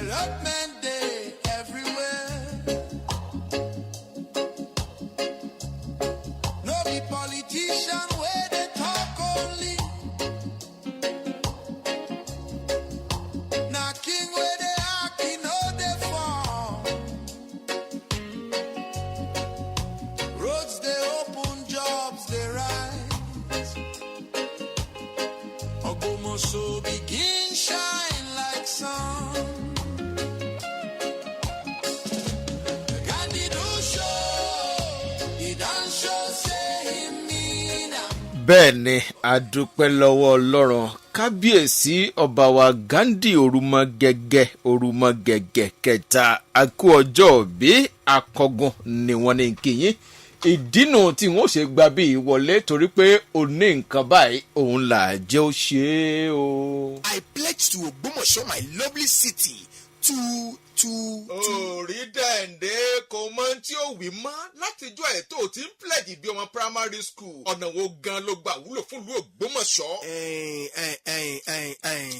Development day everywhere. No be politician where they talk only. Na king where they act, he know they fall. Roads they open, jobs they rise. Ogbomoso begin shine like sun. Gandhi do show, he done show say he mean am. bẹ́ẹ̀ ni adúpẹ́ lọ́wọ́ ọlọ́run kábíyèsí ọba wa Gandhi Orúmọgẹ̀gẹ̀ kẹta akú ọjọ́ bí akọgun ni wọ́n ní kíyìn ìdínú tí wọ́n ṣe gba bí ìwọlé torí pé ó ní nǹkan báyìí òun là jẹ́ ó ṣe é o. I pledge to Ogbomoso, my lovely city, to. orí dẹ̀ǹdẹ́ kò mọ tí ó wí mọ́ látijọ́ ẹ̀ tó ti ń pledge bí ọmọ primary school ọ̀nà wo gan ló gbà wúlò fún ìlú Ògbómọ̀ṣọ́.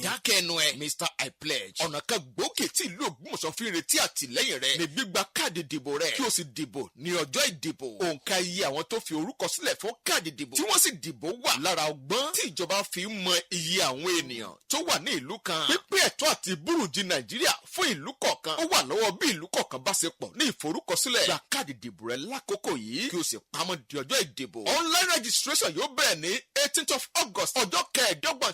Dákẹ́ ẹnu ẹ̀, Mr. I pledge. ọ̀nà kan gbòógì tí ìlú Ògbómọ̀ṣọ́ fi ń retí àtìlẹ́yìn rẹ̀ ní gbígba káàdì ìdìbò rẹ̀ kí o sì dìbò ní ọjọ́ ìdìbò. òǹkà iye àwọn tó fi orúkọ sílẹ̀ fún káàdì ìdìbò tí wọ́n sì dìbò wà lára ọgbọ́n tí ìjọba fi ń mọ iye àwọn ènìyàn tó wà ní ìlú kan. pípín ẹ̀tọ́ àti búrùjì Nàìjíríà fún ìlú kọ̀ọ̀kan ó wà lọ́wọ́ bí ìlú kọ̀ọ̀kan bá ṣe pọ̀ ní ìforúkọsílẹ̀. gba káàdì ìdìbò rẹ lákòókò yìí kí o sì pamọ́ di ọjọ́ ìdìbò. online registration yóò bẹ̀rẹ̀ ní 18th of August ọjọ́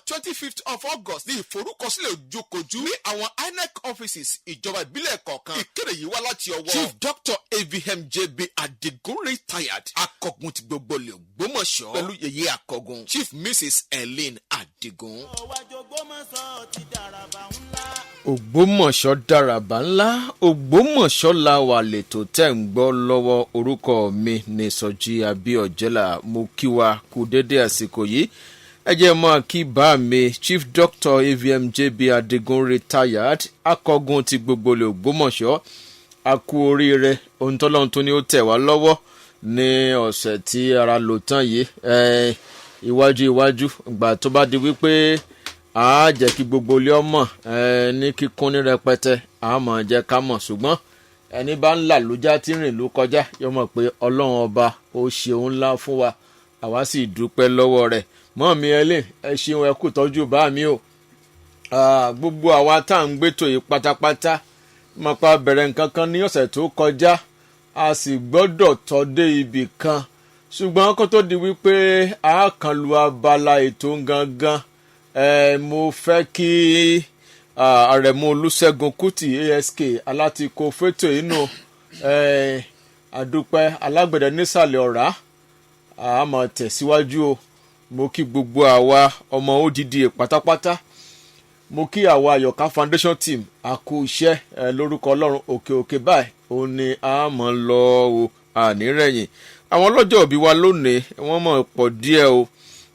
25th of August ní ìforúkọsílẹ̀ ojúkojú ní àwọn INEC offices ìjọba ìbílẹ̀ kọ̀ọ̀kan. ìkéde yìí wá láti ọwọ́ Chief Dr. AVM JB Adigun retired akọgun ti gbogbo ilẹ̀ Ògbómọ̀ṣọ́ pẹ̀lú yèyé akọgun Chief Mrs. Ellen Adigun. Ògbómọ̀ṣọ́ dàràbà ńlá Ògbómọ̀ṣọ́ la wà lẹ́tọ̀ tẹ́ ń gbọ́ lọ́wọ́ orúkọ mi ní Sọjí Abíọ́jẹ́là mo kí wa kú dédé àsìkò yìí ẹ jẹ́ mọ́ kí bá mi Chief Dr. AVM JB Adigun retired akọgun ti gbogbo ilẹ̀ Ògbómọ̀ṣọ́ a kú oríire ohun tọ́lọ́run tó ní ó tẹ̀ wá lọ́wọ́ ní ọ̀sẹ̀ tí ara lò tán yìí iwájú ìgbà tó bá di wípé a jẹ́ kí gbogbo ilé ọmọ ní kíkún ní rẹpẹtẹ a mọ̀ jẹ́ ká mọ̀ ṣùgbọ́n ẹni bá ń là lójá tí rìn ló kọjá yóò mọ̀ pé ọlọ́run ọba ó ṣeun ńlá fún wa àwa sì dúpẹ́ lọ́wọ́ rẹ̀ mọ́ mi ẹ ṣeun ẹ kú tọ́jú bá mi o gbogbo àwa tá à ń gbétò yìí pátápátá mọ̀ pa bẹ̀rẹ̀ nǹkan kan ní ọ̀sẹ̀ tó kọjá a sì gbọ́dọ̀ tọ́ dé ibì kan ṣùgbọ́n kó tó di wípé a kàn lu abala ètò gangan mo fẹ́ kí Àrẹ̀mú Olúṣẹ́gun Kútì ASK alátìkó fétò inú àdúpẹ́ alágbẹ̀dẹ nísàlẹ̀ ọ̀rá àmọ́ tẹ̀síwájú o mo kí gbogbo àwa ọmọ ODDA pátápátá mo kí àwa Àyọ̀ká Foundation team a kú iṣẹ́ lórúkọ Ọlọ́run òkè báyìí òun ni a mọ̀ lọ o ànírẹ̀yìn àwọn ọlọ́jọ́ òbí wa lónìí wọ́n mọ̀ pọ̀ díẹ̀ o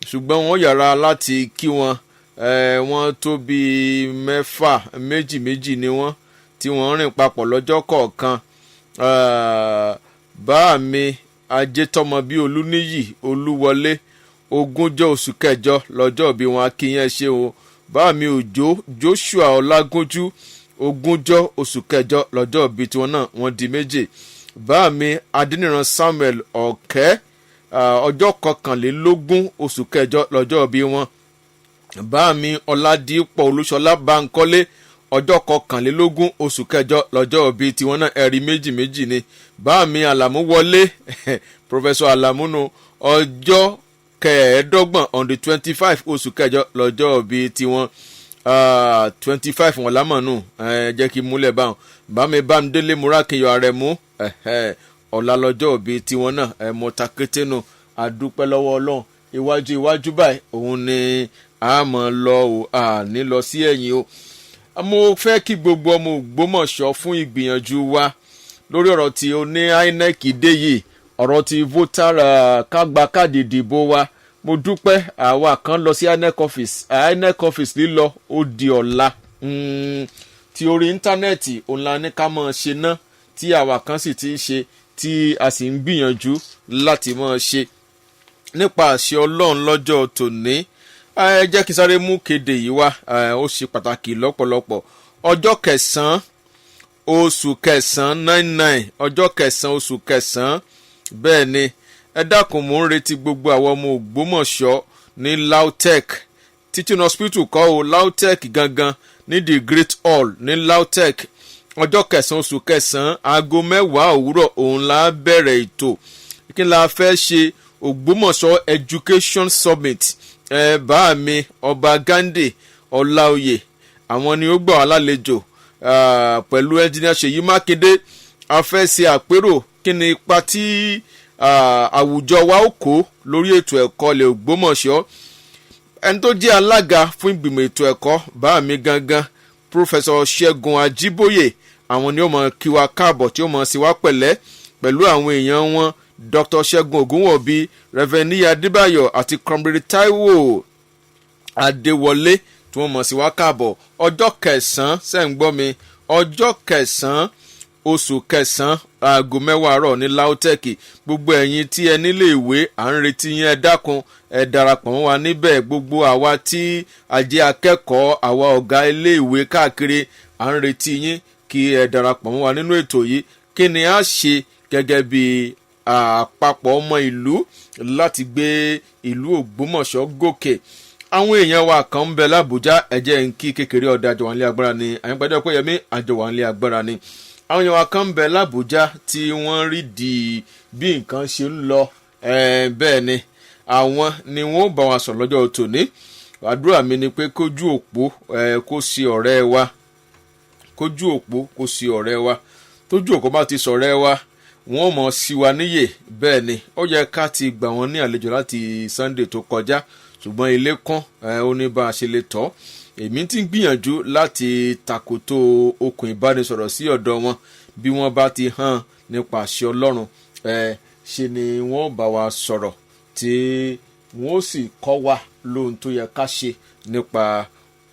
ṣùgbọ́n wọ́n yára láti kí wọn wọ́n tó bíi mẹ́fà méjì ni wọ́n tí wọ́n rìn papọ̀ lọ́jọ́ kọ̀ọ̀kan bá mi Ajétọ́mọ bí Olúníyì Olúwọlé 20 oṣù kẹjọ lọ́jọ́ bí wọn akínyẹn ṣe o bá mi Òjó Joshua Ọlágúnjú 20 oṣù kẹjọ lọ́jọ́ bí tiwọn náà wọ́n di méje bá mi Adéníran Samuel Ọ̀kẹ́ ọjọ́ 21 oṣù kẹjọ lọ́jọ́ bí wọn bá mi Ọládìpọ̀ Olúṣọlá Bánkọ́lé ọjọ́ 21 oṣù kẹjọ lọ́jọ́ bí tiwọn náà ẹ̀rí méjì ni bá mi Àlàmú Wọlé Professor Àlàmú nu ọjọ́ 25 on the 25 oṣù kẹjọ lọ́jọ́ bí tiwọn 25 wọn lámọ̀nù jẹ́ kí múlẹ̀ báwọn bá mi Bámidélé Múrákìnyọ̀ Àrẹ̀mú ọ̀la lọ́jọ́ bí tiwọn náà mọ̀ta kété nù àdúpẹ́ lọ́wọ́ Ọlọ́run iwájú báyìí òun ni a mọ̀ lọ o ní lọ sí ẹ̀yìn o mo fẹ́ kí gbogbo ọmọ Ògbómọ̀ṣọ́ fún ìgbìyànjú wa lórí ọ̀rọ̀ tí ó ní INEC dé yìí ọ̀rọ̀ tí voter kágbá káàdì ìdìbò wa mo dúpẹ́ àwa kan lọ sí INEC office lílọ ó di ọ̀la tí orí íńtánẹ́ẹ̀tì òun la ní ká máa ṣe ná tí àwa kan sì ti ń ṣe tí a sì ń gbìyànjú láti máa ṣe nípa àṣẹ Ọlọ́run lọ́jọ́ tòní ẹ jẹ́ kí sáré mú kéde yìí wá ó ṣe pàtàkì lọ́pọ̀lọpọ̀ ọjọ́ kẹsàn-án oṣù kẹsàn-án 99 ọjọ́ kẹsàn-án oṣù kẹsàn-án bẹ́ẹ̀ ni ẹ dákun mò ń retí gbogbo àwọn ọmọ Ògbómọ̀ṣọ́ ní LAUTECH teaching hospital kọ́ o LAUTECH gangan ní the Great Hall ní LAUTECH ọjọ́ kẹsàn-án oṣù kẹsàn-án aago 10 òwúrọ̀ òun la bẹ̀rẹ̀ ètò kí la fẹ́ ṣe Ògbómọ̀ṣọ́ Education Summit bá mi ọba Gandhi Ọláoyè àwọn ni ó gbà wá lálejò pẹ̀lú engineer Ṣèyí Mákindé a fẹ́ ṣe àpérò kí ni ipa tí àwùjọ wa ó kó lórí ètò ẹ̀kọ́ ilẹ̀ Ògbómọ̀ṣọ́ ẹni tó jẹ́ alága fún ìgbìmọ̀ ètò ẹ̀kọ́ bá mi gangan Professor Ṣẹ́gun Ajíbóyè àwọn ni ó mọ̀ kí wa káàbọ̀ tí ó mọ̀ sí wa pẹ̀lẹ́ pẹ̀lú àwọn èèyàn wọn Dr. Ṣẹ́gun Ògúnwọ̀bí Reverend Níyì Adébáyọ̀ àti Comrade Táíwò Adéwọlé tí wọ́n mọ̀ sí wa káàbọ̀ ọjọ́ kẹsàn-án ṣẹ́ ń gbọ́ mi ọjọ́ kẹsàn-án oṣù kẹsàn-án aago 10 àárọ̀ ní LAUTECH gbogbo ẹ̀yin tí ẹ nílé ìwé à ń retí yín ẹ dákun ẹ darapọ̀ mọ́ wa níbẹ̀ gbogbo àwa tí a jẹ́ akẹ́kọ̀ọ́ àwa ọ̀gá ilé ìwé káàkiri à ń retí yín kí ẹ darapọ̀ mọ́ wa nínú ètò yìí kí ni a ṣe gẹ́gẹ́ bí àpapọ̀ ọmọ ìlú láti gbé ìlú Ògbómọ̀ṣọ́ gòkè àwọn èèyàn wa kan ń bẹ l'Àbújá ẹ̀jẹ̀ ń kí kékeré ọ̀dà àjọwọ̀nlé agbára ni àyànpẹ́jọ́ pé yẹmí àjọwọ̀nlé agbára ni àwọn èèyàn wa kan ń bẹ l'Àbújá tí wọ́n rí di bí nǹkan ṣe ń lọ bẹ́ẹ̀ ni àwọn ni wọ́n bá wa sọ̀rọ̀ lọ́jọ́ tòní àdúrà mi ni pé kójú òpó kó sí ọ̀rẹ́ wa kójú òpó kó sí ọ̀rẹ́ wa tójú òpó bá ti sọ̀rẹ́ wa wọ́n mọ̀ sí wa níyè bẹ́ẹ̀ ni ó yẹ ká ti gbà wọ́n ní àlejò láti Sunday tó kọjá ṣùgbọ́n ilé kan ó ní bá a ṣe lè tọ́ èmi ti ń gbìyànjú láti tàkòtò okùn ìbánisọ̀rọ̀ sí ọ̀dọ̀ wọn bí wọ́n bá ti hàn nípa àṣẹ Ọlọ́run ṣe ni wọ́n bá wa sọ̀rọ̀ tí wọ́n sì kọ́ wa lóhun tó yẹ ká ṣe nípa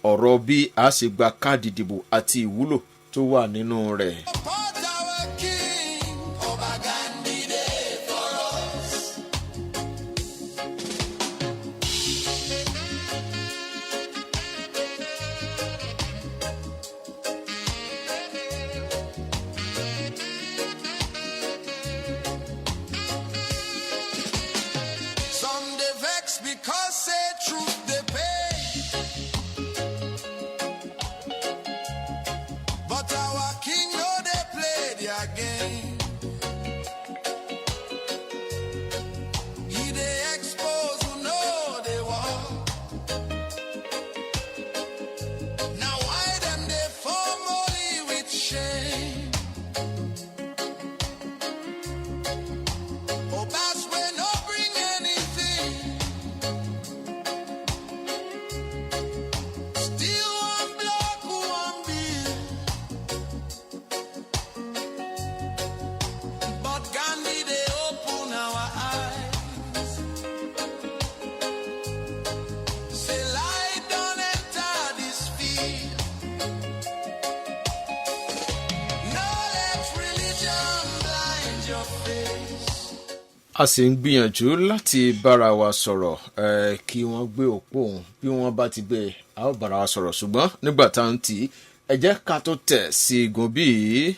ọ̀rọ̀ bí a ṣe gba káàdì ìdìbò àti ìwúlò tó wà nínú rẹ̀. Because say truth they pay, but our king know they play their game. He they expose who know they want. Now why them they form only with shame? Oh, that's when no bring anything. Still one block, one bill. But Gandhi, they open our eyes. Say, lie down, enter this field. No let religion blind your face. a sì ń gbìyànjú láti bára wa sọ̀rọ̀ kí wọ́n gbé òpó òun bí wọ́n bá ti gbé a ó bára wa sọ̀rọ̀ ṣùgbọ́n nígbà tá à ń tì í ẹ jẹ́ ká tó tẹ̀ sí igun bíi.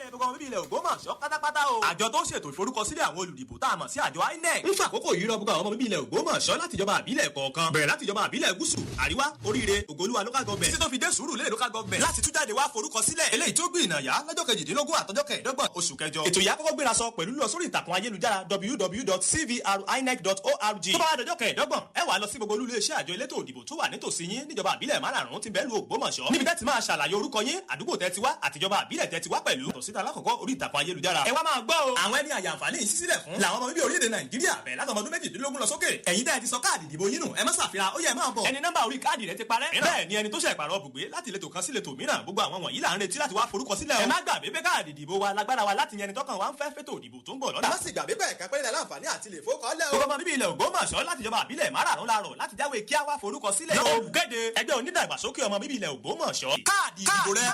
gbogbo bíbí ilẹ̀ Ògbómọ̀ṣọ́ pátápátá o. àjọ tó ń ṣètò ìforúkọsílẹ̀ àwọn olùdìbò tá a mọ̀ sí àjọ INEC ń fàkókò yìí rọ gbogbo àwọn ọmọ bíbí ilẹ̀ Ògbómọ̀ṣọ́ láti ìjọba àbílẹ̀ kọ̀ọ̀kan bẹ̀rẹ̀ láti ìjọba àbílẹ̀ gúúsù àríwá oríire ògolúwa local government títí tó fi dé Sùúrùlérè local government láti tún jáde wá forúkọsílẹ̀ eléyìí tó gbé ìnàyà lọ́jọ́ 18 àtọjọ́ 25 oṣù kẹjọ. ètò yìí àkọ́kọ́ gbéra sọ pẹ̀lú lọ sórí ìtàkùn ayélujára www.cvrinec.org tó bá dọjọ́ 25 ẹ wá lọ sí gbogbo olú iléeṣẹ́ àjọ elétò òdìbò tó wà nítòsí yín níjọba àbílẹ̀ márààrún tí bẹ́ẹ̀ lu Ògbómọ̀ṣọ́ níbi tẹ́ ti máa ṣàlàyé orúkọ yín àdúgbò tẹ́ ti wá àtijọba àbílẹ̀ tẹ́ ti wá pẹ̀lú tòsíta alákọ̀ọ́kọ́ orí ìtàkùn ayélujára. ẹ wá máa gbọ́ o. àwọn ẹni àyànfààní yìí sísílẹ̀ fún làwọn ọmọ bíbí orílẹ̀-èdè Nàìjíríà bẹ̀rẹ̀ látọmọ ọdún 18 lọ sókè. ẹ̀yin tẹ́ ẹ ti sọ káàdì ìdìbò yín nù ẹ má ṣàfihàn ó yẹ máa bọ̀. ẹni nọ́mbà orí káàdì rẹ ti parẹ́. bẹ́ẹ̀ ni ẹni tó ṣe ìpàrọ̀ bùgbé láti ìletò kan sí ìletò mìíràn gbogbo àwọn wọ̀nyí là ń retí láti wá forúkọ sílẹ̀ o. ẹ má gbàgbé pé káàdì ìdìbò wa lágbára wa láti yẹni tọkàn wa ń fẹ́ fẹ́tò ìdìbò tó ń bọ̀ lọ́dà. ẹ má sì gbàgbé pé ẹ̀ka pẹ́rẹ́ láǹfààní àti lè fowókọ́lẹ̀ o. gbogbo ọmọ bíbí ilẹ̀ Ògbómọ̀ṣọ́ láti ìjọba àbílẹ̀ márààrún la rọ̀ láti jáwé kí á wá forúkọ sílẹ̀. olùkéde ẹgbẹ́ onídàgbàsókè ọmọ bíbí ilẹ̀ Ògbómọ̀ṣọ́. káàdì ìdìbò rẹ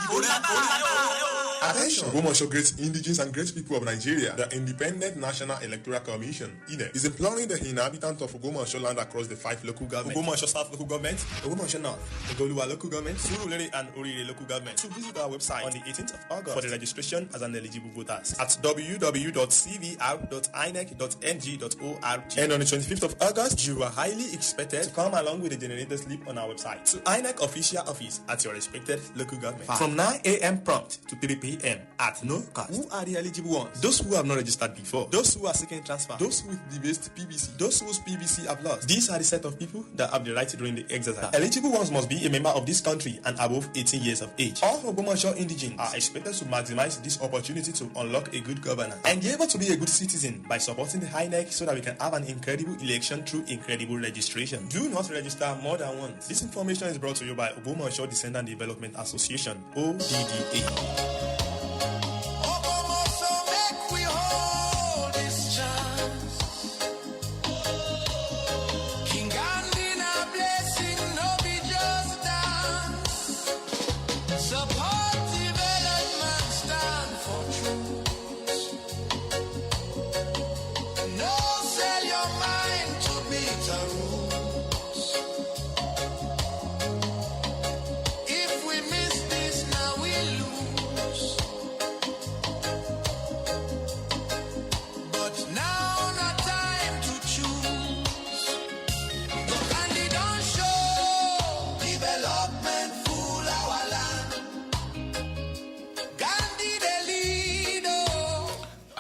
Attention! Ogbomoso Great Indigenes and Great People of Nigeria, the Independent National Electoral Commission, INEC, is imploring the inhabitants of Ogbomoso land across the 5 local governments. Ogbomoso South Local Government, Ogbomoso North, Ogoluwa Local Government, Surulere and Orire Local Government to visit our website on the 18th of August for the registration as an eligible voters at www.cvr.inec.ng.org. And on the 25th of August, you are highly expected to come along with a generator slip on our website to INEC official office at your respected local government from 9 a.m. prompt to 3 p.m. at no cost. Who are the eligible ones? Those who have not registered before, those who are seeking transfer, those with debased PVC, those whose PVC have lost. These are the set of people that have the right during the exercise. Eligible ones must be a member of this country and above 18 years of age. All Ogbomoso indigenes are expected to maximize this opportunity to unlock a good governance and be able to be a good citizen by supporting the INEC so that we can have an incredible election through incredible registration. Do not register more than once. This information is brought to you by Ogbomoso Descendant Development Association, ODDA.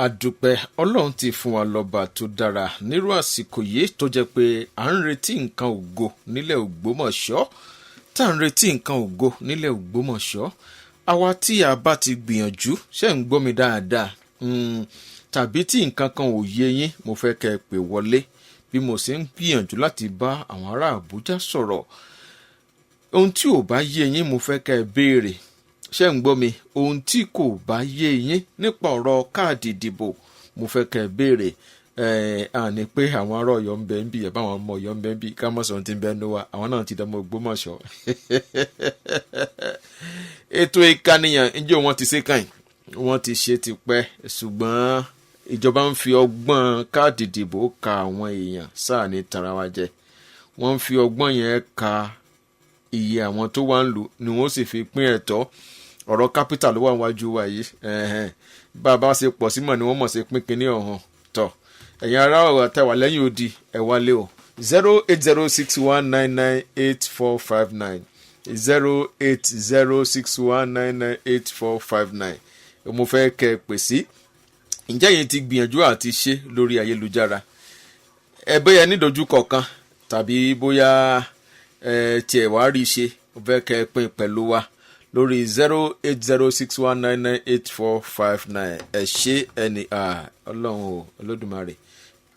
àdúpẹ́ ọlọ́run ti fún wa lọ́ba tó dára nírú àsìkò yìí tó jẹ́ pé à ń retí nǹkan ògo nílẹ̀ Ògbómọ̀ṣọ́ tá à ń retí nǹkan ògo nílẹ̀ Ògbómọ̀ṣọ́ àwa tí a bá ti gbìyànjú ṣe ń gbọ́ mi dáadáa tàbí tí nǹkan kan ò yé yín mo fẹ́ kẹ́ ẹ pè wọlé bí mo ṣe ń gbìyànjú láti bá àwọn ará Àbújá sọ̀rọ̀ ohun tí ò bá yé yín mo fẹ́ kẹ́ ẹ béèrè ṣé ń gbọ́ mi ohun tí kò bá yé yín nípa ọ̀rọ̀ káàdì ìdìbò mo fẹ́ kẹ́ ẹ béèrè àní pé àwọn ará Ọ̀yọ́ ń bẹ ń bì ẹ̀ báwọn ọmọ Ọ̀yọ́ ń bẹ ń bì ká mọ̀ sọ̀rọ̀ tí ń bẹ ń wá àwọn náà ti dánmọ́ Ògbómọ̀ṣọ́ ètò ìkànnìyàn ǹjẹ́ wọ́n ti ṣe kàn wọ́n ti ṣe tipẹ́ ṣùgbọ́n ìjọba ń fi ọgbọ́n káàdì ìdìbò ka àwọn èèyàn sáà ní tarawa jẹ wọ́n ń fi ọgbọ́n yẹn ka iye àwọn tó wà ń lò ni wọ́n sì fi pín ẹ̀tọ́ ọ̀rọ̀ capital ló wà níwájú wa yìí bàbá ṣe pọ̀ símọ̀ ni wọ́n mọ̀ sí pín kínní ọ̀hún tọ̀ ẹ̀yin ará ọ̀rọ̀ tẹ̀wà lẹ́yìn odi ẹ̀ wálé o 08061998459 08061998459 mo fẹ́ kẹ́ ẹ pè sí ǹjẹ́ yẹn ti gbìyànjú àti ṣe lórí ayélujára ẹ bóyá nídojúkọ kan tàbí bóyá tiẹ̀ wá rí i ṣe mo fẹ́ kẹ́ ẹ pín pẹ̀lú wa lórí 08061998459 ẹ ṣe ẹni ọlọ́run o olódùmarè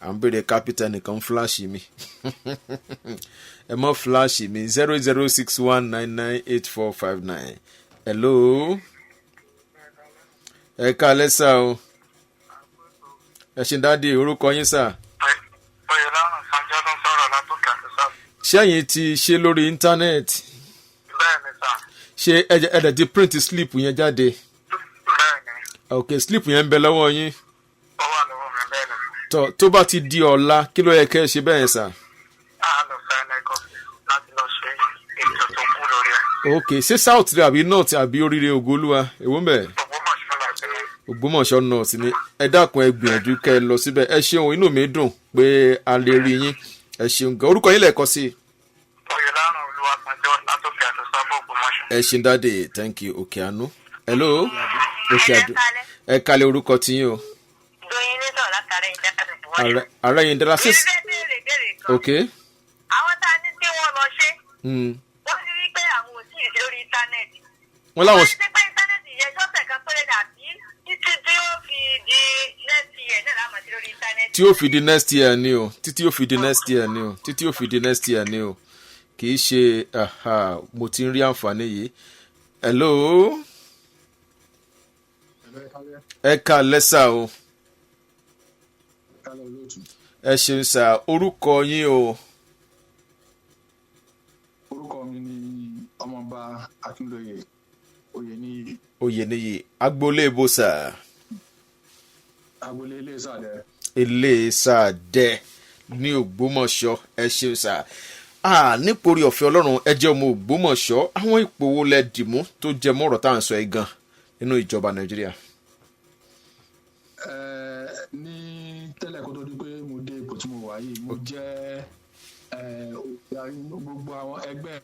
à ń béèrè kápítà nìkan fúláṣì mi ẹ mọ́ fúláṣì mi 08061998459 hello ẹ káalẹ́ sà o ẹ ṣe dáadé orúkọ yín sà. Oyèlárùn Sanjọ́ ló ń sọ̀rọ̀ látòkè àṣìṣà. ṣé ẹ̀yin ti ṣe lórí íńtánẹ́ẹ̀tì? Bẹ́ẹ̀ni sà. ṣé ẹ̀dẹ̀ ti print slip yẹn jáde? Bẹ́ẹ̀ni. ok slip yẹn ń bẹ lọ́wọ́ yín. Ó wà lọ́wọ́ mi bẹ́ẹ̀ni. tó bá ti di ọ̀la kí ló yẹ kẹ́ ẹ ṣe bẹ́ẹ̀ sà? A lọ fẹ́ nẹ́kọ̀ láti lọ ṣe ètò tó kú lórí ẹ̀. ok ṣé south rẹ àbí north àbí oríire Ògolúwa èwo ń bẹ? Ògbómọ̀ṣọ́ láti ní. Ògbómọ̀ṣọ́ north ni ẹ dákun ẹ gbìyànjú kẹ́ ẹ lọ síbẹ̀ ẹ ṣeun inú mi dùn pé a lè rí yín ẹ ṣeun gan orúkọ yín lẹ́ẹ̀kan sí i. Oyèlárùn Olúwasanjọ́ látòkè àṣìṣà fún Ògbómọ̀ṣọ́. ẹ ṣe dáadé thank you òkè àánú hello òkè àdó ẹ kalẹ̀ orúkọ tiyín o. Doyin ní sọ̀rọ̀ látàrí ìdákàtà ìwọ́n. ara yẹn dára sí. Èmi fẹ́ béèrè kan. ok. Àwọn tá a ní tí wọ́n lọ ṣe. Wọ́n ti rí pé àwọn ò tíì sí lórí íńtánẹ́ẹ̀tì. wọ́n láwọn. Wọ́n ti pé íńtánẹ́ẹ̀tì yẹn sọ́sẹ̀ kan péré dàbí títí tí ó fi di next year náà láàmú sí lórí íńtánẹ́ẹ̀tì. tí ó fi di next year ni o títí ó fi di next year ni o títí ó fi di next year ni o kì í ṣe mo ti ń rí àǹfààní yìí. hello. ẹ ká lẹ́sà o. ẹ ṣeun sà orúkọ yín o. orúkọ mi ni ọmọọba Akínlóye Oyèníyì Oyeniyi agboolé ibo sà. agboolé ilé ìsàlẹ̀. Ilé Sàdẹ ní Ògbómọ̀ṣọ́ ẹ ṣeun sà. Nípòrí ọ̀fẹ́ Ọlọ́run ẹ jẹ́ ọmọ Ògbómọ̀ṣọ́ àwọn ipò wo lẹ dìmú tó jẹ mọ́ ọ̀rọ̀ tá à ń sọ ẹ gan nínú ìjọba Nàìjíríà. Ní tẹ́lẹ̀ kó tó di pé mo dé ipò tí mo wà yìí mo jẹ́ olùdarí gbogbo àwọn ẹgbẹ́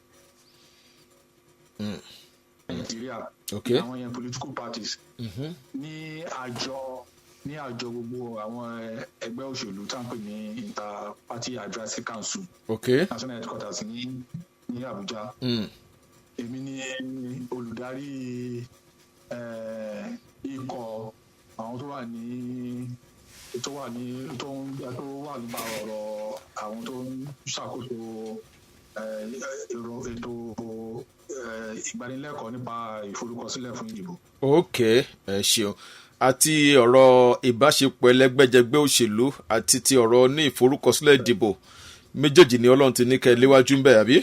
Nàìjíríà àwọn yẹn political parties ní àjọ gbogbo àwọn ẹgbẹ́ òṣèlú tá à ń pè ní Inter-Party Advisory Council national headquarters ní Abuja. Èmi ni olùdarí ikọ̀ àwọn tó wà nípa ọ̀rọ̀ àwọn tó ń ṣàkóso ètò ìgbanilẹ́kọ̀ọ́ nípa ìforúkọsílẹ̀ fún ìdìbò. Ẹ ṣeun. Àti ọ̀rọ̀ ìbáṣepọ̀ ẹlẹ́gbẹ́jẹgbẹ́ òṣèlú àti ti ọ̀rọ̀ ní ìforúkọsílẹ̀ ìdìbò méjèèjì ni Ọlọ́run ti ní kẹ́ léwájú ń bẹ̀ àbí?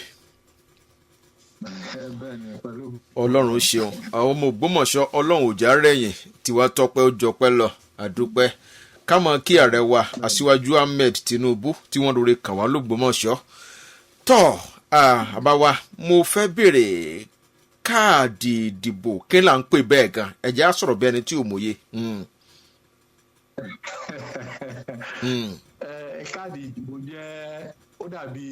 Ọlọ́run ṣeun. Àwọn ọmọ Ògbómọ̀ṣọ́ Ọlọ́run ò já rẹ̀yìn tiwa tọpẹ́ ó jọpẹ́ lọ àdúpẹ́. Ká mọ̀ kí ààrẹ wa Aṣíwájú Ahmed Tinubu tí wọ́n lóore kàn wá l'Ògbómọ̀ṣọ́. Àbáwá mo fẹ́ béèrè káàdì ìdìbò kí là ń pè bẹ́ẹ̀ gan ẹ̀jẹ̀ á sọ̀rọ̀ bí ẹni tí ò mòye. Káàdì ìdìbò jẹ́ ó dàbí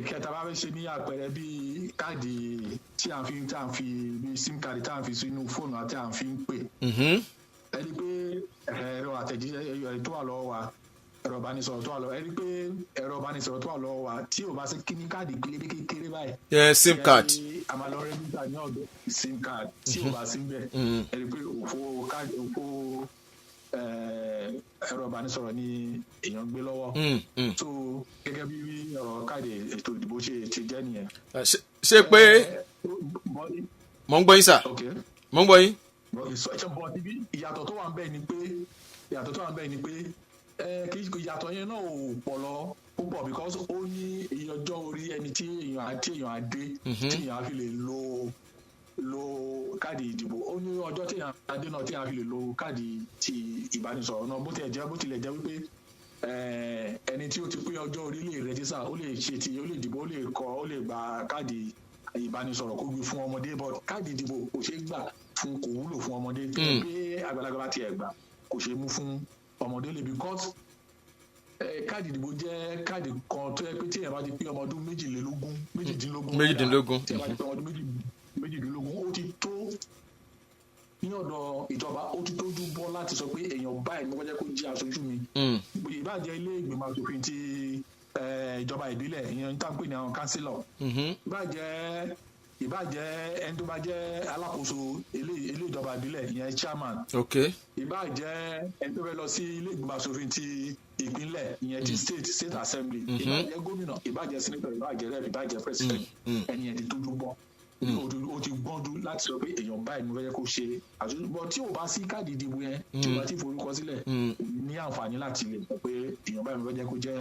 kẹta bá fẹ́ ṣe ní àpẹẹrẹ bíi káàdì tí à ń fi bíi sim card tí à ń fi sínú fóònù àti à ń fi ń pè. Ẹni pé ẹ̀rọ àtẹ̀jíṣẹ́ tó wà lọ́wọ́ wa ẹ̀rọ ìbánisọ̀rọ̀ tó wà lọ́wọ́ ẹni pé ẹ̀rọ ìbánisọ̀rọ̀ tó wà lọ́wọ́ wa tí ò bá sí kíní káàdì pélébé kékeré báyìí. Sim card. Àmàlọ́ rẹ́gísítà ní ọ̀dọ̀ sim card tí ò bá sí bẹ́ẹ̀ ẹni pé òfò ẹ̀rọ ìbánisọ̀rọ̀ ni èèyàn gbé lọ́wọ́. So gẹ́gẹ́ bí ọ̀rọ̀ káàdì ètò ìdìbò ṣe jẹ́ nìyẹn. Ṣé pé mò ń gbọ́ yín sà? Mò ń gbọ́ yín. Ìyàtọ̀ tó wà ń bẹ̀ ni pé ìyàtọ̀ yẹn náà ò pọ̀ lọ púpọ̀ because ó ní iye ọjọ́ orí ẹni tí èèyàn á dé tí èèyàn á fi lè lo káàdì ìdìbò ó ní ọjọ́ tí èèyàn á dé náà tí èèyàn á fi lè lo káàdì ti ìbánisọ̀rọ̀ náà bó tilẹ̀ jẹ́ wípé ẹni tí ó ti pé ọjọ́ orí lè rẹ́jísà ó lè ṣe ó lè dìbò ó lè gba káàdì ìbánisọ̀rọ̀ kó gbé fún ọmọdé but káàdì ìdìbò kò ṣeé gbà kò wúlò fún ọmọdé tó pé àgbàlagbà bá tiẹ̀ gbà kò ṣeé mú fún ọmọdé lè because káàdì ìdìbò jẹ́ káàdì kan tó yẹ pé tí èèyàn bá ti pé ọmọ ọdún méjìdínlógún tí èèyàn bá ti pé ọmọ ọdún méjìdínlógún ó ti tó ní ọ̀dọ̀ ìjọba ó ti tójú bọ́ láti sọ pé èèyàn báyìí mo fẹ́ jẹ́ kó jẹ́ aṣojú mi ìbáàjẹ́ ilé ìgbìmọ̀ aṣòfin ti ìjọba ìbílẹ̀ ìyẹn tá à ń pè ní àwọn kánsílọ̀ ìbáàjẹ́ ẹni tó bá jẹ́ alákòóso ilé ìjọba ìbílẹ̀ ìyẹn chairman ìbáàjẹ́ ẹni tó fẹ́ lọ sí ilé ìgbìmọ̀ aṣòfin ti ìpínlẹ̀ ìyẹn ti state assembly ìbáàjẹ́ gómìnà ìbáàjẹ́ senator ìbáàjẹ́ rep ìbáàjẹ́ president ẹni ẹ̀ ti tójú bọ́ ó ti gbọ́njú láti sọ pé èèyàn báyìí ni mo fẹ́ jẹ́ kó ṣe àtúntò tí ò bá sí káàdì ìdìbò yẹn tí ò bá ti forúkọ sílẹ̀ ní àǹfààní láti lè sọ pé èèyàn báyìí mo fẹ́ jẹ́ kó jẹ́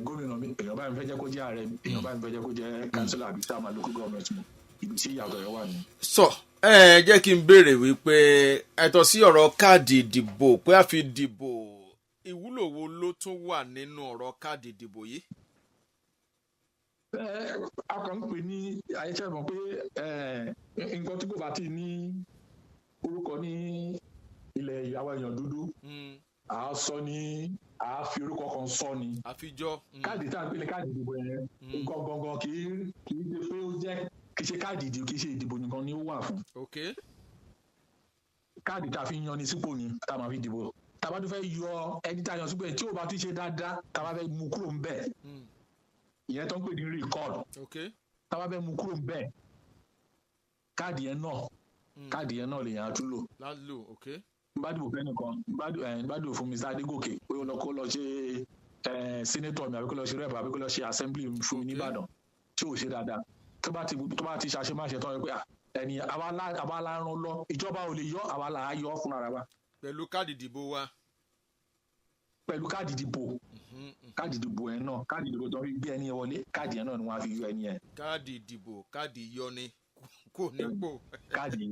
gómìnà mi èèyàn báyìí mo fẹ́ jẹ́ kó jẹ́ ààrẹ mi èèyàn báyìí mo fẹ́ jẹ́ kó jẹ́ councillor àbí chairman local government mi ibi tí ìyàtọ̀ yẹn wà ní. jẹ́ kí n béèrè wípé ẹ̀tọ́ sí ọ̀rọ̀ káàdì ìdìbò pé a fi dìbò ìwúlò wo ló tún wà nínú ọ̀rọ̀ káàdì ìdìbò yìí. a kàn ń pè ní àyẹ̀ṣẹ́ mọ̀ pé nǹkan tí kò bá ti ní orúkọ ní ilẹ̀ ìyàwó èèyàn dúdú à á sọ ní à á fi orúkọ kan sọ ni. àfijọ́. káàdì tá à ń pè ní káàdì ìdìbò yẹn nǹkan gangan kì í ṣe pé ó jẹ́ kì í ṣe káàdì ìdìbò kì í ṣe ìdìbò nìkan ni ó wà fún. káàdì tá a fi yan ni sípò ni tá a máa fi dìbò tá a bá tún fẹ́ yọ ẹni tá a yan sípò yẹn tí ò bá tún ṣe dáadáa tá a bá fẹ́ mú kúrò ń bẹ̀ ìyẹn tó ń pè ní recall tá a bá fẹ́ mú kúrò ń bẹ̀ káàdì yẹn náà lèèyàn á tún lò. bá dìbò fẹ́ nìkan bá dìbò fún Mr. Adégòkè pé ó lọ kó lọ ṣe senator mi àbí kó lọ ṣe rep àbí kó lọ ṣe assembly fún mi nìbàdàn tí ò ṣe dáadáa tó bá ti ṣàṣemáṣe tó yẹ pé ẹni àwa la rán lọ ìjọba ò lè yọ àwa là á yọ fúnra wa. pẹ̀lú káàdì ìdìbò wa. pẹ̀lú káàdì ìdìbò káàdì ìdìbò yẹn náà káàdì ìdìbò tó fi gbé ẹni yẹn wọlé káàdì yẹn náà ni wọ́n á fi yọ ẹni yẹn. káàdì ìdìbò káàdì yọni kò nípò. káàdì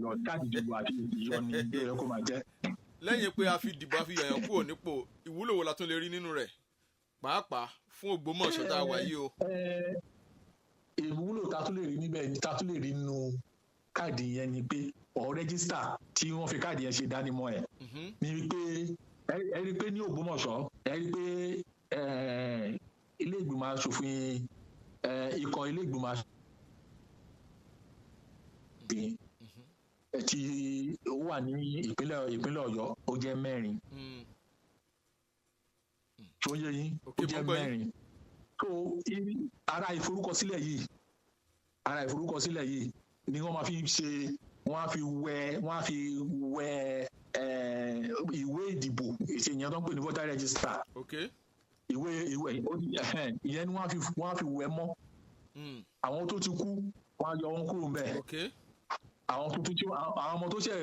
ìdìbò àti ìyọ ni bí ó yẹ kó máa jẹ́. lẹ́yìn pé a fi dìbò a fi yàyàn kúrò nípò ìwúlò wo la tún lè rí nínú rẹ̀ pàápàá fún Ògbómọ̀ṣọ́ tá a wà yìí o. ìwúlò tá a tún lè rí níbẹ̀ tá a tún lè rí nínú káàdì yẹn ni pé ọ̀ rẹ́gísítà tí wọ́n fi káàdì yẹn ṣe dánimọ̀ ẹ̀ ni wípé ẹ rí pé ní Ògbómọ̀ṣọ́ ẹ rí pé ilé ìgbìmọ̀ aṣòfin ikọ̀ ilé ìgbìmọ̀ aṣòfin tí ó wà ní ìpínlẹ̀ Ọ̀yọ́ ó jẹ́ 4 tó yẹ yín ó jẹ́ 4 tó ara ìforúkọsílẹ̀ yìí ni wọ́n máa fi ṣe wọ́n á fi wẹ ìwé ìdìbò ìṣèyàn tó ń pè ní voter register ìwé ìyẹn ni wọ́n á fi wẹ mọ́ àwọn tó ti kú wọ́n á yọ wọn kúrò ńbẹ̀ àwọn tuntun tí àwọn ọmọ tó ṣẹ̀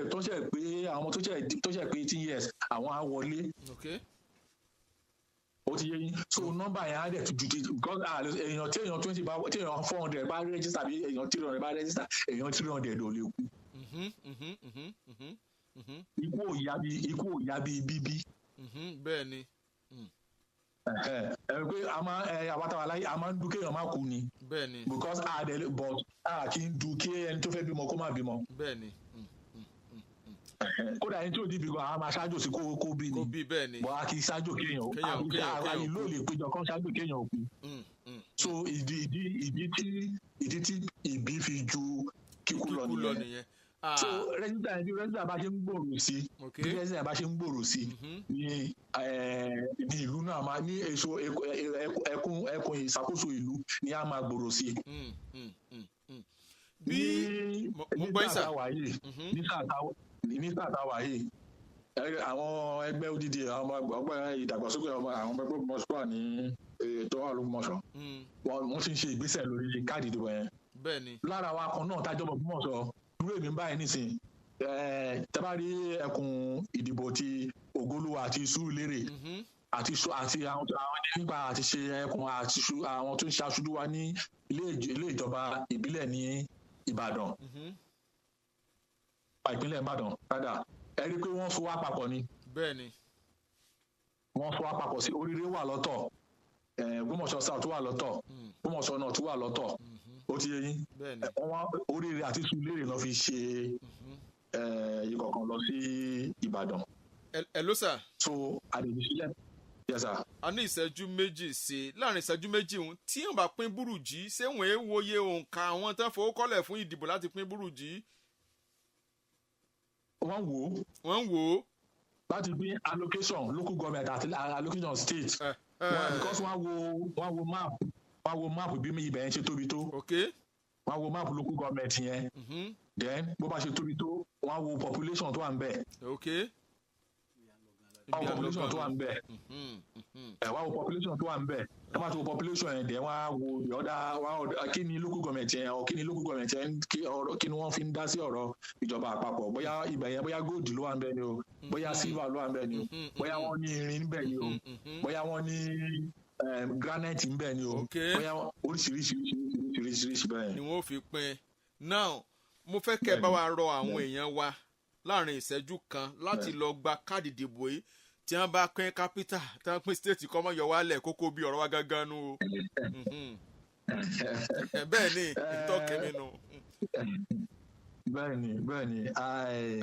pé àwọn ọmọ tó ṣẹ̀ pé 18 years àwọn á wọlé ó ti yé yín so nọ́mbà yẹn á dẹ̀ ju ti because èèyàn tí èèyàn 20 bá tí èèyàn 400 bá register bí èèyàn 300 bá register èèyàn 300 ò lè kú. ikú ò yá bí bíbí. bẹ́ẹ̀ ni. pé àwátàwà láyé a máa ń dún kéèyàn má kú ni. bẹ́ẹ̀ ni. because but a kì í dún kí ẹni tó fẹ́ bímọ kó má bímọ. bẹ́ẹ̀ ni. kódà ẹni tí ò dìbì gan a máa ṣáájò sí kó bí ni. kó bí bẹ́ẹ̀ ni. bọ́ a kì í ṣáájò kéèyàn àyè ló lè péjọ kán ṣáájò kéèyàn òkú. so ìdí tí ìbí fi ju kíkú lọ nìyẹn. so rẹ́sítà bá ṣe ń gbòòrò sí bí rẹ́sítà bá ṣe ń gbòòrò sí ní ìlú náà máa ní èso ẹkùn ìṣàkóso ìlú ni a máa gbòòrò sí. bí mo gbọ́ ìsà ní sàtàwà yìí àwọn ẹgbẹ́ odidi àwọn ọgbẹ́ ìdàgbàsókè àwọn ẹgbẹ́ Ògbómọ̀ṣọ́ ní ètò Ògbómọ̀ṣọ́ wọ́n ti ń ṣe ìgbésẹ̀ lórí káàdì ìdìbò yẹn. bẹ́ẹ̀ni. lára wa kan náà tájọ́ Ògbómọ̀ṣọ́ irú èmi báyìí nísìn tẹ́bá rí ẹkùn ìdìbò ti Ògolúwa àti Sùúrùlérè àti àwọn nípa àti ṣe ẹkùn àti àwọn tó ń ṣe aṣojú wa ní ilé ìjọba ìbílẹ̀ ní Ìbàdàn ìpínlẹ̀ Ìbàdàn padà ẹ rí i pé wọ́n so wá papọ̀ ni. bẹ́ẹ̀ni. wọ́n so wá papọ̀ sí Oríire wà lọ́tọ̀ Ògbómọ̀ṣọ́ South wà lọ́tọ̀ Ògbómọ̀ṣọ́ North wà lọ́tọ̀ ó ti yé yín. bẹ́ẹ̀ni. Oríire àti Sùúrùlérè lọ fi ṣe ìkọ̀kan lọ sí Ìbàdàn. ẹ ló sà. so àdèjì sílẹ̀ yes sir. a ní ìṣẹ́jú méjì sí i láàrin ìṣẹ́jú méjì òun tí wọ́n bá pín búrùjí ṣé wọ́n ń wòye òǹkà àwọn tán fowó kọ́lẹ̀ fún ìdìbò láti pín búrùjí. wọ́n wò ó láti pín allocation local government àti allocation state because wọ́n wo map bí ibẹ̀ yẹn ṣe tóbi tó wọ́n wo map local government yẹn then bó bá ṣe tóbi tó wọ́n wo population tó wà ń bẹ̀. population tó wà ń bẹ̀ wọ́n wo population tó wà ń bẹ̀ wọ́n bá ti wo population yẹn dẹ̀ wọ́n á wo ọ̀dà kí ni local government yẹn kí ni local government yẹn kí ni wọ́n fi ń dá sí ọ̀rọ̀ ìjọba àpapọ̀ bóyá ibẹ̀ yẹn bóyá gold ló wà ń bẹ̀ ni o bóyá silver ló wà ń bẹ̀ ni o bóyá wọ́n ní irin ń bẹ̀ ni o bóyá wọ́n ní granite ń bẹ̀ ni o bóyá oríṣiríṣi bẹ́ẹ̀. ni wọ́n fi pín now mo fẹ́ kẹ́ bá wa rọ àwọn èèyàn wa láàrin ìṣẹ́jú kan láti lọ gba káàdì ìdìbò yìí tí wọ́n bá pín capital tí wọ́n pín state kọ́ mọ́ yọ wálẹ̀ kókó bí ọ̀rọ̀ wa gángan nu o. bẹ́ẹ̀ ni ìtọ́kẹ́ mi nu. bẹ́ẹ̀ni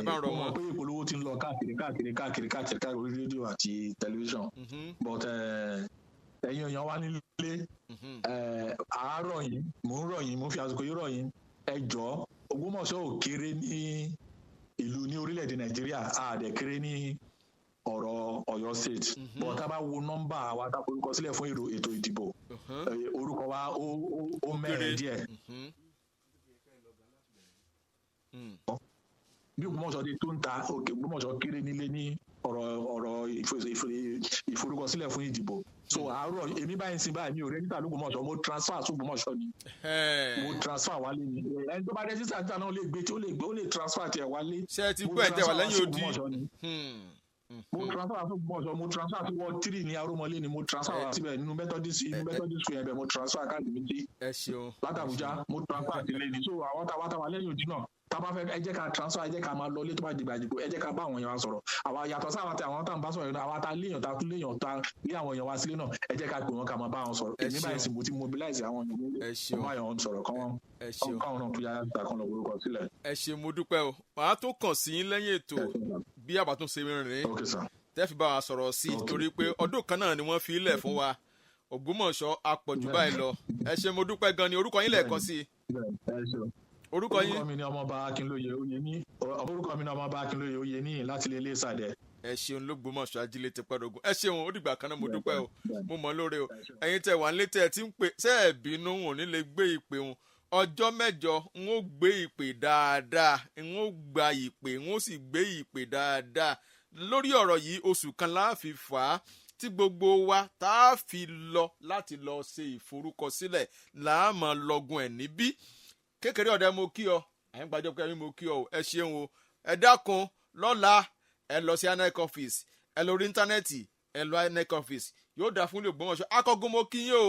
mo mọ̀ pé ìpolówó ti ń lọ káàkiri orí rédíò àti tẹlifíṣàn but ẹ̀yin èèyàn wa nílé àárọ̀ yìí mò ń fi àsìkò yìí rọ̀ yín ẹ jọ̀ọ́ Ògbómọ̀ṣọ́ ò kéré ní ìlú ní orílẹ̀-èdè Nàìjíríà àdẹ̀ kéré ní ọ̀rọ̀ Ọ̀yọ́ state but tá a bá wo nọ́mbà wa tá a forúkọ sílẹ̀ fún ètò ìdìbò orúkọ wa ó mẹ́rin díẹ̀. bí Ògbómọ̀ṣọ́ ti tó ń ta Ògbómọ̀ṣọ́ kéré nílé ní ọ̀rọ̀ ìforúkọsílẹ̀ fún ìdìbò so àárọ̀ èmi báyìí sin báyìí mi ò rẹ́jísítà lÓgbómọ̀ṣọ́ mo transfer s'Ògbómọ̀ṣọ́ ni mo transfer wálé ni ẹni tó bá rẹ́jísítà níta náà lè gbé tí ó lè transfer tiẹ̀ wálé. ṣé ẹ ti gbọ́ ẹ̀jẹ̀ wà lẹ́yìn odi mo transfer fún Ògbómọ̀ṣọ́ mo transfer sí ward 3 ní Arúmọlé ni mo transfer wá síbẹ̀ nínú Methodist school yẹn bẹ̀ mo transfer káàdì méjì ẹ ṣeun látàbújá mo transfer sílé ni so àwọn táwa lẹ́yìn òdì náà tá a bá fẹ́ ẹ jẹ́ ká transfer ẹ jẹ́ ká máa lọ ilé tó bá dìgbà dìbò ẹ jẹ́ ká bá àwọn èèyàn wa sọ̀rọ̀ àwa yàtọ̀ sí àwọn tá à ń bá sọ̀rọ̀ àwọn tá a léèyàn tá a tún léèyàn tá a lé àwọn èèyàn wa sílé náà ẹ jẹ́ ká pè wọ́n ká máa bá wọn sọ̀rọ̀ èmi báyìí sì mo ti mobilize àwọn èèyàn mo máa yàn wọn sọ̀rọ̀ káwọn náà tó yára gbà kan lọ orúkọ sílẹ̀. ẹ ṣe mo dúpẹ́ o màá tó kàn sí yín lẹ́yìn ètò bí àbátún ṣe rìn tẹ́ fi bá wa sọ̀rọ̀ sí torí pé ọdún kan náà ni wọ́n fi ilẹ̀ fún wa Ògbómọ̀ṣọ́ apọ̀jù báyìí lọ ẹ ṣe mo dúpẹ́ gan ni orúkọ yín lẹ́ẹ̀kan sí orúkọ yín. orúkọ mi ni ọmọọba Akínlóye Oyèní láti ilé Ìsàdẹ. ẹ ṣeun l'Ógbómọ̀ṣọ́ ajílẹ̀ ti pẹ́ẹ́dógún ẹ ṣeun ó dìgbà kan náà mo dúpẹ́ o mo mọ̀ lóore o ẹ̀yin tẹ́ wà nílé tẹ́ ẹ ti ń pè ṣé ẹ bínú wọn ò ní lè gbé ìpè wọn ọjọ́ mẹ́jọ n ó gbé ìpè dáadáa n ó gba ìpè n ó sì gbé ìpè dáadáa lórí ọ̀rọ̀ yìí oṣù kan láàfin fà á tí gbogbo wa tá a fi lọ láti lọ ṣe ìforúkọsílẹ̀ láàmú lọ́gùn ẹ̀ níbí kékeré ọ̀dẹ mo kí ọ àyìn gbàjọ pé mo kí ọ ẹ ṣeun o ẹ dákun lọ́la ẹ lọ sí INEC office ẹ lórí íńtánẹ́ẹ̀tì ẹ lọ INEC office yóò dáa fún ilé Ògbómọ̀ṣọ́ akọgun mo kí yín o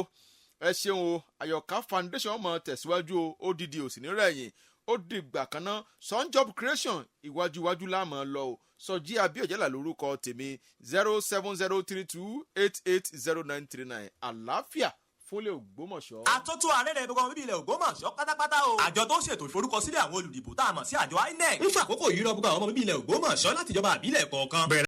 ẹ ṣeun o Àyọ̀ká foundation mọ̀ tẹ̀síwájú o ó dìde òsì nírẹ̀yìn ó dìgbà kan náà sun job creation iwájú láàmú lọ o Sọjí Abíọ́jẹ́là lórúkọ tèmi 07032880939 àlàáfíà fúnlé Ògbómọ̀ṣọ́. àtúntò àrẹ́rẹ́ gbogbo bíbí ilẹ̀ Ògbómọ̀ṣọ́ pátápátá o. àjọ tó ń ṣètò ìforúkọsílẹ̀ àwọn olùdìbò tá a mọ̀ sí àjọ INEC ń fàkókò yìí rọ gbogbo àwọn ọmọ bíbí ilẹ̀ Ògbómọ̀ṣọ́ láti ìjọba àbílẹ̀ kọ̀ọ̀kan.